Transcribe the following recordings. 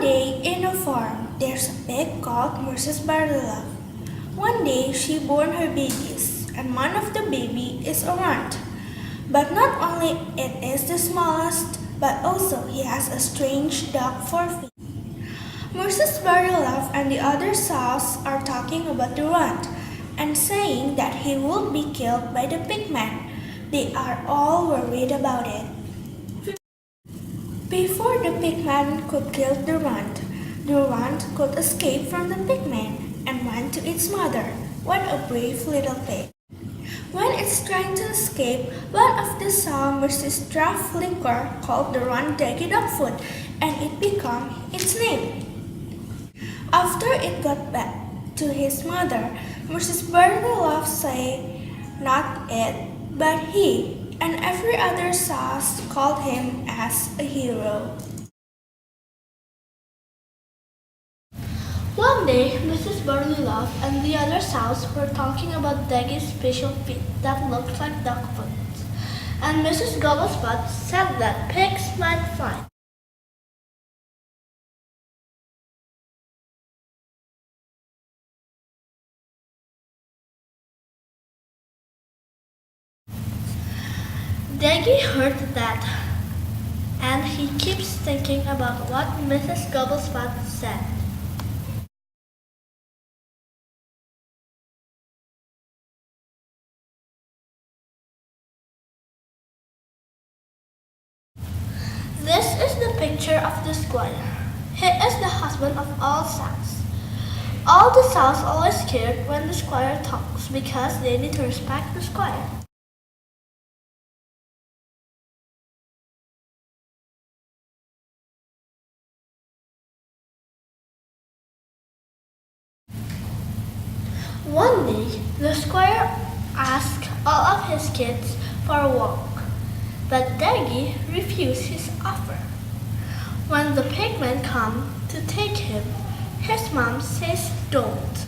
day in a farm, there's a pig called Mrs. Barilla. One day she born her babies, and one of the baby is a runt. But not only it is the smallest, but also he has a strange dog forefeet. Mrs. Barilla and the other sows are talking about the runt and saying that he will be killed by the pigman. They are all worried about it. Before the pigman could kill the runt could escape from the pigman and went to its mother. What a brave little pig. When it's trying to escape, one of the Mrs. Flckr called the runt Daggy Dogfoot, and it became its name. After it got back to his mother, Mrs. Bartolov said not it, but he, and every other souse called him as a hero. One day, Mrs. Bartolov and the other souse were talking about Daggy's special feet that looked like duck foot, and Mrs. Gobblespot said that pigs might fly. Daggy heard that, and he keeps thinking about what Mrs. Gobblespot said. This is the picture of the squire. He is the husband of all sows. All the sows always scared when the squire talks because they need to respect the squire. One day, the squire asked all of his kids for a walk, but Daggy refused his offer. When the pigmen come to take him, his mom says don't.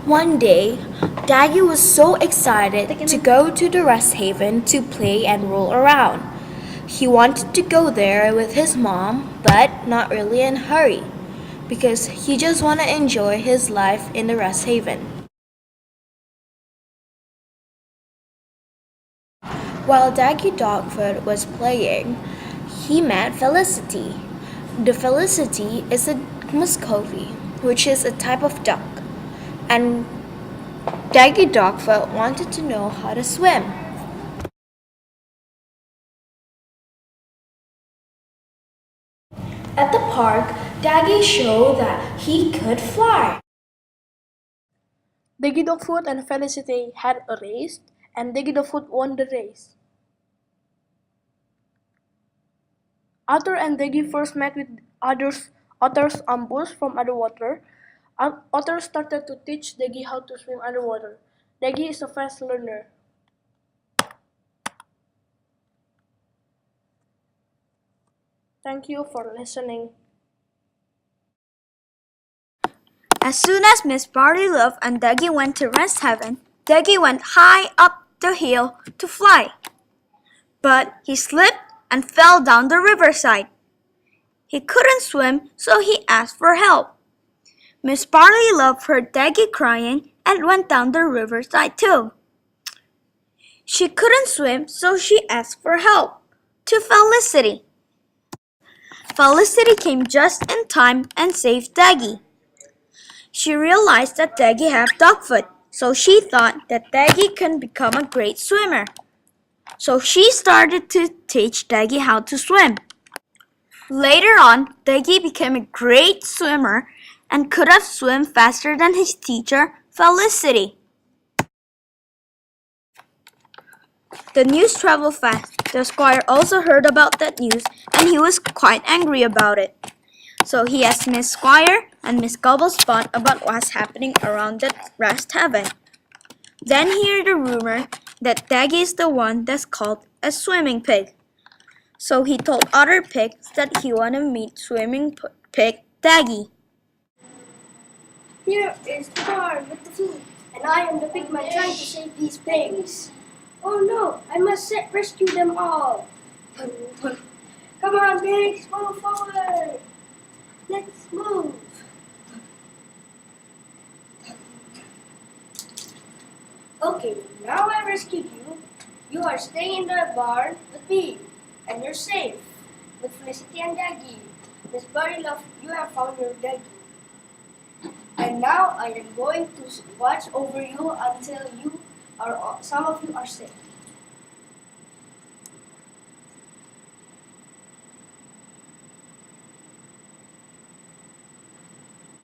One day, Daggy was so excited to go to the rest haven to play and roll around. He wanted to go there with his mom, but not really in a hurry, because he just wanted to enjoy his life in the rest haven. While Daggy Dogfoot was playing, he met Felicity. The Felicity is a muscovy, which is a type of duck, and Daggy Dogfoot wanted to know how to swim. At the park, Daggy showed that he could fly. Daggy Dogfoot and Felicity had a race, and Daggy Dogfoot won the race. Otter and Daggy first met with otters ambush from underwater. Otter started to teach Daggy how to swim underwater. Daggy is a fast learner. Thank you for listening. As soon as Miss Barleyloaf and Daggy went to rest heaven, Daggy went high up the hill to fly. But he slipped and fell down the riverside. He couldn't swim, so he asked for help. Miss Barleyloaf heard Daggy crying and went down the riverside too. She couldn't swim, so she asked for help to Felicity. Felicity came just in time and saved Daggy. She realized that Daggy had dogfoot, so she thought that Daggy can become a great swimmer. So she started to teach Daggy how to swim. Later on, Daggy became a great swimmer and could have swum faster than his teacher, Felicity. The news traveled fast. The squire also heard about that news, and he was quite angry about it. So he asked Miss Squire and Miss Gobblespot about what's happening around the rest heaven. Then he heard a rumor that Daggy is the one that's called a swimming pig. So he told other pigs that he wanted to meet swimming pig Daggy. Here is the barn with the food, and I am the pigman trying to save these pigs. Oh no, I must rescue them all. Come on, pigs, move forward. Let's move. Okay, now I rescued you. You are staying in the barn with me, and you're safe with Felicity and Daggy. Miss Buddy Love, you have found your Daggy. And now I am going to watch over you until some of you are safe.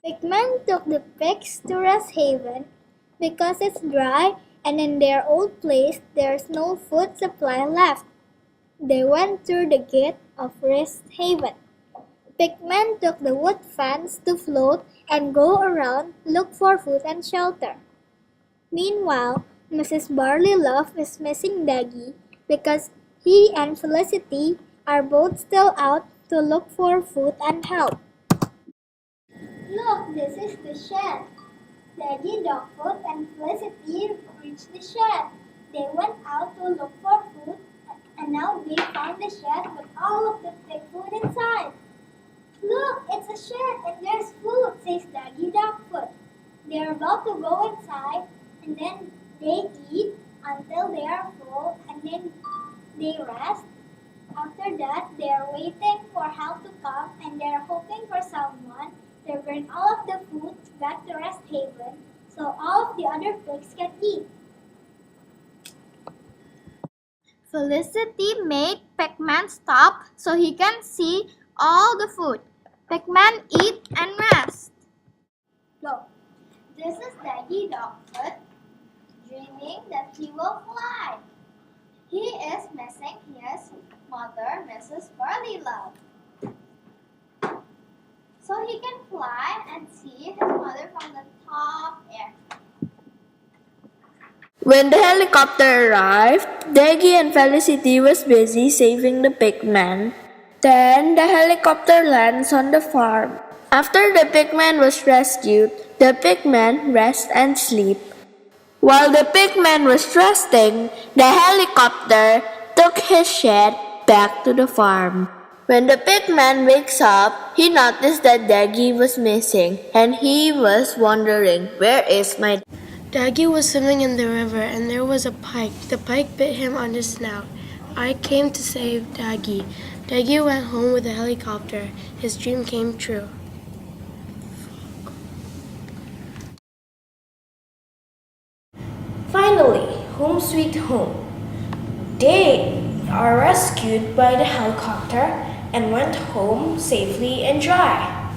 Pigman took the pigs to Rest Haven because it's dry and in their old place there's no food supply left. They went through the gate of Rest Haven. Pigman took the wood fence to float and go around look for food and shelter. Meanwhile, Mrs. Barleylove is missing Daggy because he and Felicity are both still out to look for food and help. Look, this is the shed. Daddy, Dogfoot, and Felicity reached the shed. They went out to look for food, and now they found the shed with all of the pig food inside. Look, it's a shed, and there's food, says Daddy Dogfoot. They're about to go inside, and then they eat until they are full, and then they rest. After that, they are waiting for help to come, and they're hoping for someone to bring all of the food back to Rest Haven so all of the other pigs can eat. Felicity made Pigman stop so he can see all the food. Pigman eat and rest. Look, this is Daddy Dogfoot dreaming that he will fly. He is missing his mother, Mrs. Barleylove. So he can fly and see his mother from the top air. When the helicopter arrived, Daggy and Felicity was busy saving the pigman. Then the helicopter lands on the farm. After the pigman was rescued, the pigman rests and sleep. While the pigman was resting, the helicopter took his shed back to the farm. When the pigman wakes up, he noticed that Daggy was missing, and he was wondering, where is my Daggy was swimming in the river and there was a pike. The pike bit him on the snout. I came to save Daggy. Daggy went home with the helicopter. His dream came true. Finally, home sweet home. They are rescued by the helicopter and went home safely and dry.